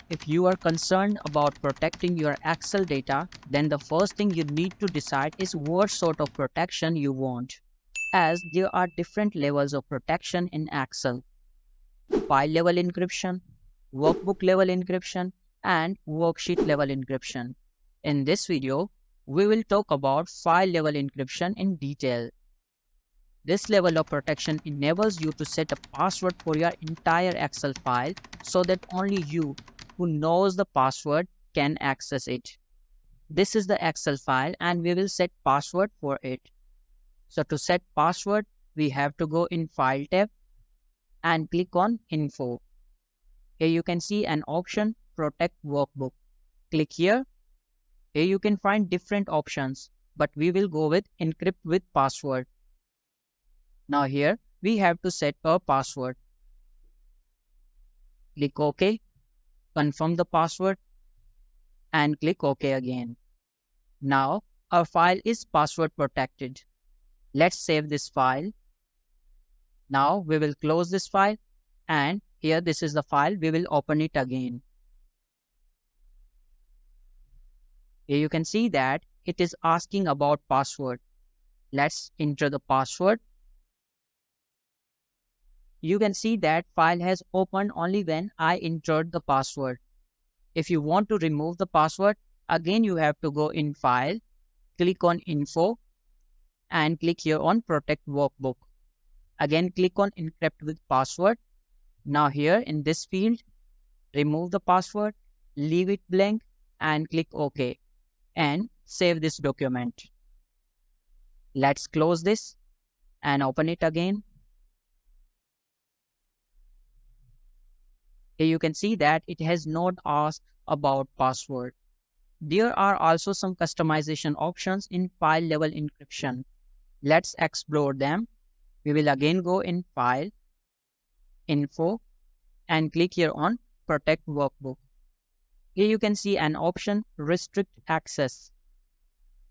If you are concerned about protecting your Excel data, then the first thing you need to decide is what sort of protection you want, as there are different levels of protection in Excel: file level encryption, workbook level encryption, and worksheet level encryption. In this video, we will talk about file level encryption in detail. This level of protection enables you to set a password for your entire Excel file so that only you, who knows the password, can access it. This is the Excel file and we will set password for it. So to set password, we have to go in File tab and click on Info. Here you can see an option, Protect Workbook. Click here. Here you can find different options, but we will go with Encrypt with Password. Now here we have to set a password. Click OK, confirm the password, and click OK again. Now our file is password protected. Let's save this file. Now we will close this file, and here this is the file. We will open it again. Here you can see that it is asking about password. Let's enter the password. You can see that file has opened only when I entered the password. If you want to remove the password, again you have to go in File, click on Info, and click here on Protect Workbook. Again click on Encrypt with Password. Now here in this field, remove the password, leave it blank, and click OK, and save this document. Let's close this and open it again. Here you can see that it has not asked about password. There are also some customization options in file level encryption. Let's explore them. We will again go in File, Info, and click here on Protect Workbook. Here you can see an option, Restrict Access.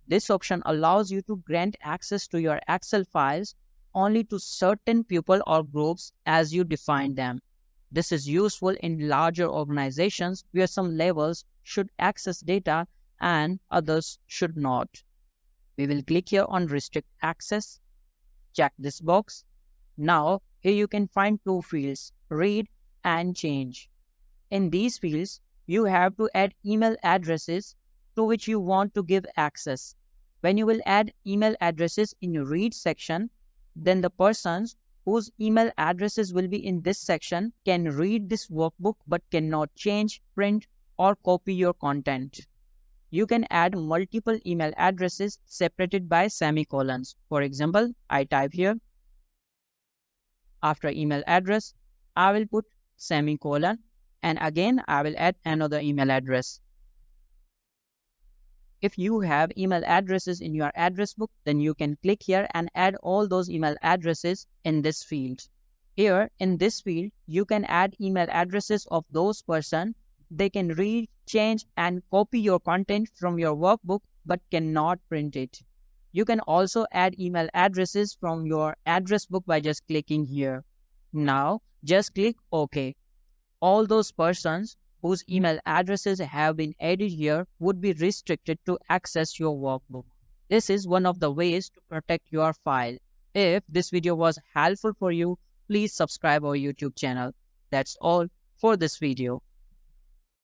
This option allows you to grant access to your Excel files only to certain people or groups as you define them. This is useful in larger organizations where some levels should access data and others should not. We will click here on Restrict Access. Check this box. Now, here you can find two fields, Read and Change. In these fields, you have to add email addresses to which you want to give access. When you will add email addresses in your Read section, then the persons whose email addresses will be in this section can read this workbook but cannot change, print, or copy your content. You can add multiple email addresses separated by semicolons. For example, I type here, after email address, I will put semicolon, and again I will add another email address. If you have email addresses in your address book, then you can click here and add all those email addresses in this field. Here in this field, you can add email addresses of those persons. They can read, change, and copy your content from your workbook but cannot print it. You can also add email addresses from your address book by just clicking here. Now just click OK. All those persons whose email addresses have been added here would be restricted to access your workbook. This is one of the ways to protect your file. If this video was helpful for you, please subscribe our YouTube channel. That's all for this video.